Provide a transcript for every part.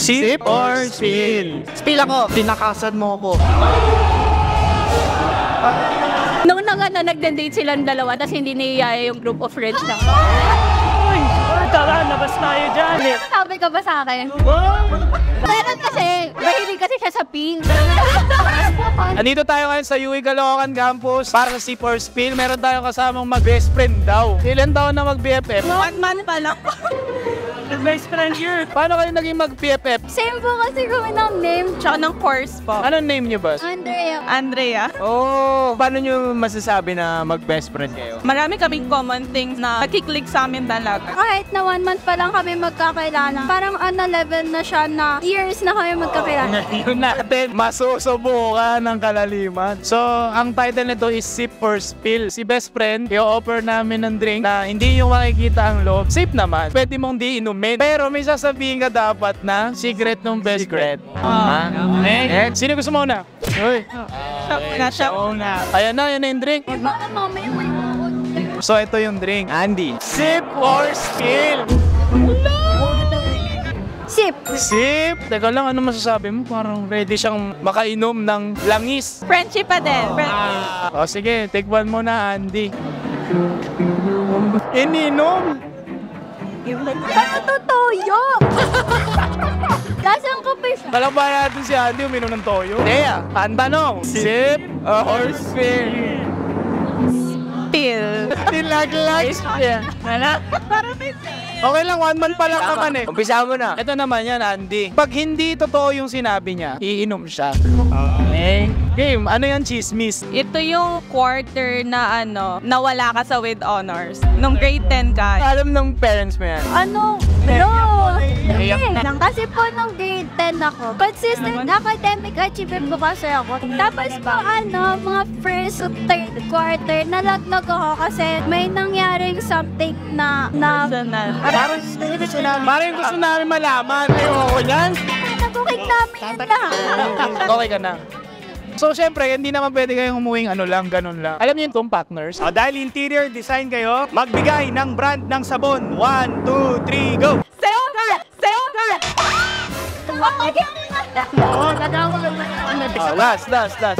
Sip or spill? Spill ako. Tinakasan mo ako. Nung nagde-date silang dalawa, tapos hindi niyaya yung group of friends na. Uy! Tara, labas tayo dyan eh. Sabi ka ba sa akin? Meron kasi, mahilig kasi siya sa pink. Andito tayo ngayon sa UWI Caloocan Campus para sa Sip or Spill. Meron tayong kasamang mag-best friend daw. Ilan taon na mag-BFF? 1 month pa lang. Best friend here. Paano kayo naging mag-BFF? Same po kasi kami ng name. Tsaka ng course po. Anong name niyo ba? Andrea. Andrea. Oh, paano niyo masasabi na mag-best friend kayo? Marami kaming common things na nakiklik sa amin talaga. Kahit na 1 month pa lang kami magkakilala. Parang on a level na siya na years na kami magkakilala. Yun natin, masusubukan ng kalaliman. So, ang title nito is Sip or Spill. Si best friend, i-offer namin ng drink na hindi yung makikita ang loob. Safe naman. Pwede mong di inumin. Pero may sasabihin ka dapat na secret ng best friend. Okay. Sino gusto mo na? Uy. Siya. Ayan na, yan na yung drink. So, ito yung drink. Andy. Sip or Spill? Sip. Sip! Teka lang, ano masasabi mo? Parang ready siyang makainom ng langis. Friendship pa din. O sige, take one mo na, Andy. Ininom! Ano to, toyo? Lasang kape siya. Kalabay natin si Andy, uminom ng toyo. Thea, ang tanong, sip or spill? Spill. Tilaglag. Okay lang, 1 month pa lang naman eh. Umpisa mo na. Ito naman yan, Andy. Pag hindi totoo yung sinabi niya, iinom siya. Okay. Game, ano yan, chismis? Ito yung quarter na nawala ka sa with honors. Nung grade 10 ka. Alam ng parents mo yan. Ano? No! Hindi. Kasi po nung grade 10 ako, consistent academic achievement ko kasi ako. Tapos po mga first to third quarter, nalaglag ako kasi may nangyaring something na Parang gusto namin malaman. Ayoko yan. nagukit namin na. Okay ka na. So, syempre, hindi naman pwede kayong humuwing ganun lang. Alam niyo yung partners? Dahil interior design kayo, magbigay ng brand ng sabon. 1, 2, 3, go! Seokat! Seokat! Last.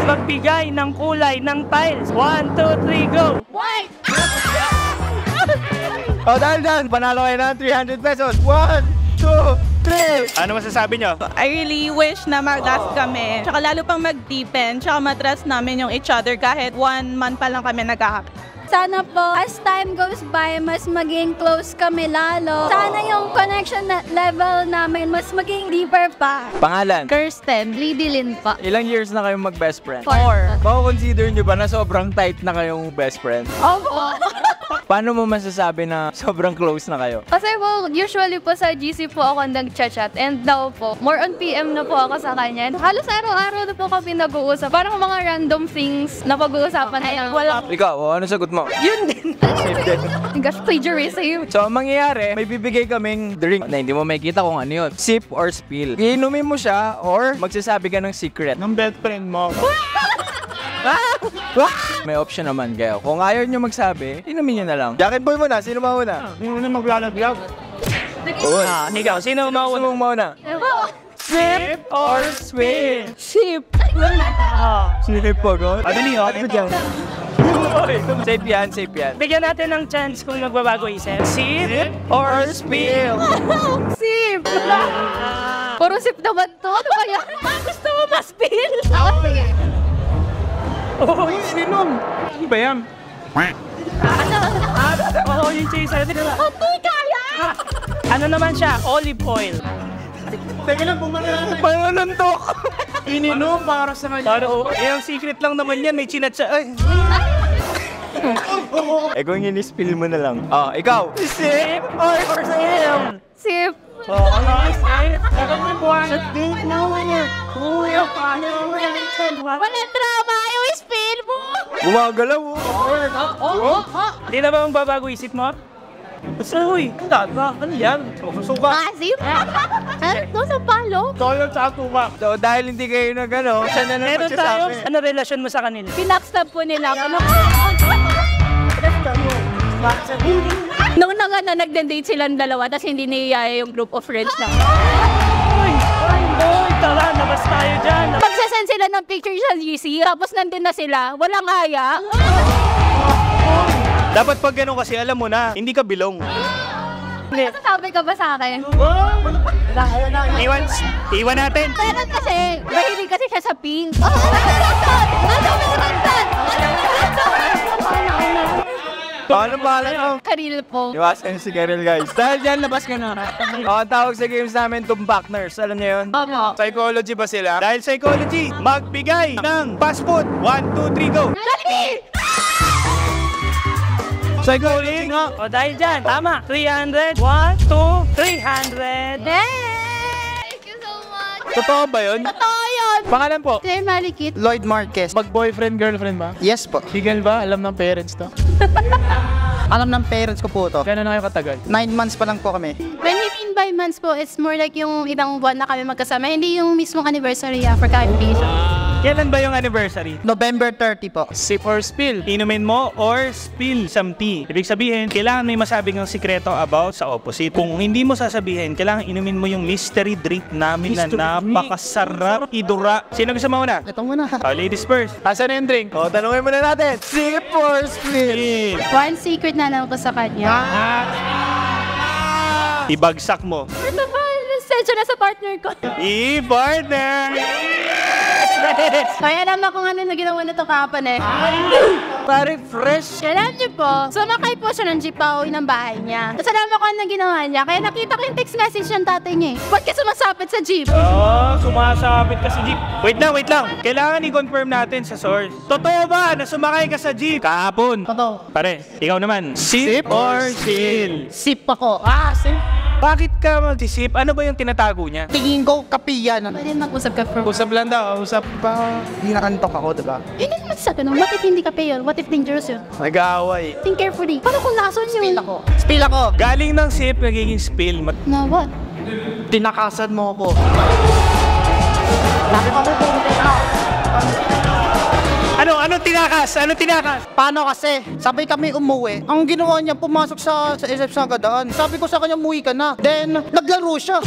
Magbigay ng kulay ng tiles. 1, 2, 3, go! White! Dahil dyan, panalo kayo ng 300 pesos. 1, 2, 3. Ano masasabi nyo? I really wish na mag-last kami. Tsaka lalo pang mag-deepen. Tsaka matrust namin yung each other kahit 1 month pa lang kami nagkakapit. Sana po, as time goes by, mas maging close kami lalo. Sana yung connection level namin mas maging deeper pa. Pangalan? Kirsten, Lidilin pa. Ilang years na kayong mag-best friend? 4. Mako-consider nyo ba na sobrang tight na kayong best friend? Opo. Paano mo masasabi na sobrang close na kayo? Kasi po, usually po sa GC po ako nag-chat and now po, more on PM na po ako sa kanya. Halos araw-araw na po kami nag-uusap. Parang mga random things na pag-uusapan na wala. Ikaw, ano sagot mo? Yun din. Gosh, plagiarism. So, ang mangyayari, may bibigay kaming drink na hindi mo makikita kung ano yun. Sip or spill. Iinumin mo siya or magsasabi ka ng secret ng best friend mo. May option naman kayo. Kung ayaw nyo magsabi, inumin nyo na lang. Jacket boy mo na. Sino mauna? Sino na maglalaglag? Ikaw, sino mauna? Sino mauna? Sip or spill? Sip. Sip po, God. Adali ho. Safe yan, safe yan. Bigyan natin ng chance kung nagbabago isip. Sip or spill? Sip. Puro sip naman to. Ano ba yan? Gusto mo ma-spill? Sige. Oh, sinom. Ano ba yan? Oo, yung chaser. Hindi kaya! Ano naman siya? Olive oil. Teka lang, pananantok. Ininom para sa kanya. Yung secret lang naman yan. May chinat siya. Ay. Kung in-spill mo na lang. Ikaw. Sip or spill? Sip. Walang drama. Yung spill mo. Gumagalaw. Hindi na ba magbabago isip mo? Basta, uy, ano yan? Susuka. Sip? Ano sa palo? Toyo sa tuba. So, dahil hindi kayo na gano'n, siya na Meron tayo. Ano relasyon mo sa kanila? Pinakstab po nila ako. Nung nagde-date silang dalawa, tapos hindi niyaya yung group of friends na. picture sa GC, tapos nandun na sila, walang aya. Dapat pag gano'n kasi, alam mo na, hindi ka bilong. Sabi ka ba sa akin? Iwan natin. Pero kasi, mahilig kasi siya sa pink. Ano bahala nyo? Karil po. Iwasan si Karel, guys. Dahil dyan, labas ka na. Ang tawag sa games namin, Tumbakners. Alam niyo yun? Opo. Psychology ba sila? Dahil psychology, magbigay ng fast food. 1, 2, 3, go. Psychology nga. O dahil dyan, tama. 300. 1, 2, 300. Thank you so much. Totoo ba yun? Totoo yun. Pangalan po? Claire Malikit. Lloyd Marquez. Mag-boyfriend, girlfriend ba? Yes po. Legal ba? Alam ng parents to? Alam ng parents ko po to. Gano'n na kayo katagal? 9 months pa lang po kami. When you mean by months po, it's more like yung ibang buwan na kami magkasama. Hindi yung mismong anniversary for ka-invasion. Kailan ba yung anniversary? November 30 po. Sip or spill? Inumin mo or spill some tea. Ibig sabihin, kailangan may masabi kang sikreto about sa opposite. Kung hindi mo sasabihin, kailangan inumin mo yung mystery drink namin na napakasarap idura. Sino gusto mauna? Ito muna. Ladies first. Asan na yung drink? O, tanungin muna natin. Sip or spill? One secret na lang ko sa kanya. Ibagsak mo. Ano ba? Sensya na sa partner ko. I-partner! Kaya naman kung ano na ginawa na ito kahapon eh. Pare, fresh. Kaya alam niyo po, sumakay po siya ng jeep pa uwi ng bahay niya. Tapos alam mo kung ano ginawa niya. Kaya nakita ko yung text message ng tatay niya eh. Ba't ka sumasapit sa jeep? Sumasabit ka sa jeep. Wait lang. Kailangan i-confirm natin sa source. Totoo ba na sumakay ka sa jeep kahapon? Totoo. Pare, ikaw naman. Sip or spill? Sip ako. Sip. Bakit ka mag-sip? Ano ba yung tinatago niya? Tingin ko, kapiyan. Pwede mag-usap ka for... Usap lang daw, usap pa. Hindi nakantok ako, diba? Hindi naman sa ganun. What if hindi ka payor? What if dangerous yun? Nag-aaway. Think carefully. Paano kung lason yun? Spill ako. Spill ako. Galing ng sip, nagiging spill. Na what? Tinakasan mo ako. Anong tinakas? Anong tinakas? Paano kasi? Sabay kami umuwi. Ang ginawa niya, pumasok sa SF sa Gadaan. Sabi ko sa kanya, umuwi ka na. Then, naglaro siya.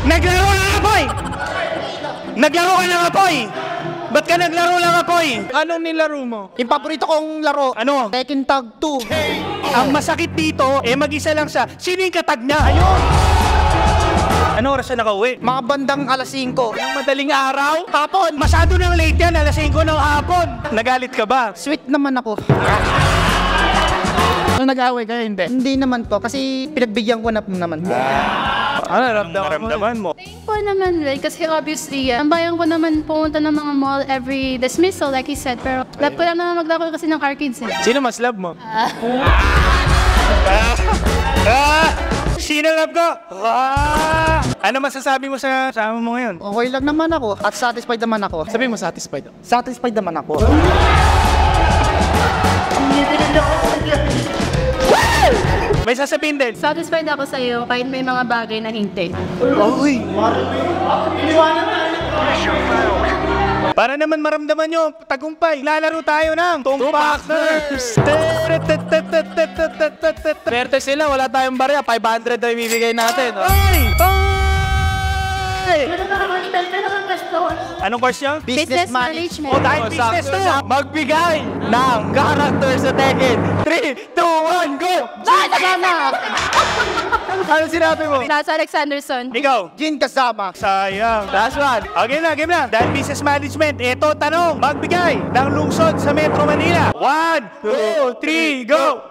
Naglaro ng apoy! Naglaro ka ng apoy! Ba't ka naglaro ng apoy? Anong nilaro mo? Yung paborito kong laro. Ano? Tekken Tag 2. Ang masakit dito, mag-isa lang siya. Sino yung katag niya? Ayun! Ano oras siya nakauwi? Mga bandang alas 5. Ang madaling araw? Hapon! Masyado nang late yan, alas 5 ng hapon. Nagalit ka ba? Sweet naman ako. Nung nag-aaway kayo, hindi? Hindi naman po, kasi pinagbigyan ko na po naman po. Ano Naramdaman mo? Po naman, right? Kasi obviously, ang bayan ko naman pumunta ng mga mall every dismissal, like he said. Pero love ko lang naman maglaro kasi ng arcades eh. Sino mas love mo? Sino love ko? Ano masasabi mo sa amo mo ngayon? Okay lang naman ako at satisfied naman ako. Sabi mo satisfied. Satisfied naman ako. May sasabihin din. Satisfied ako sa'yo kahit may mga bagay na hindi. Para naman maramdaman nyo, tagumpay, lalaro tayo ng Tumbakners! Perte sila, wala tayong barya. 500 na ibibigay natin. Ay! Ay! Anong course nyo? Business management. O dahil business to, magbigay ng character sa Tekken. 3, 2, 1, go! Ano sinabi mo? Nasa Alexanderson. Ikaw, Jin kasama. sayang. Last one. Okay na, game na. Dahil business management, ito tanong, magbigay ng lungsod sa Metro Manila. 1, 2, 3, go!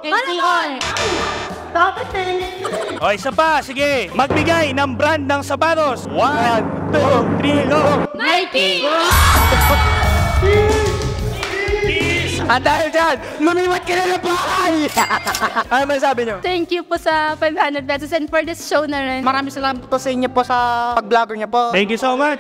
O, isa pa, sige. Magbigay ng brand ng sapatos. 1, 2, 3, go! Nike! At dahil dyan, lumiwat ka na ng bahay! Ano masabi nyo? Thank you po sa 500 pesos and for this show na rin. Maraming salamat po sa inyo po sa pag-vlogger niyo po. Thank you so much.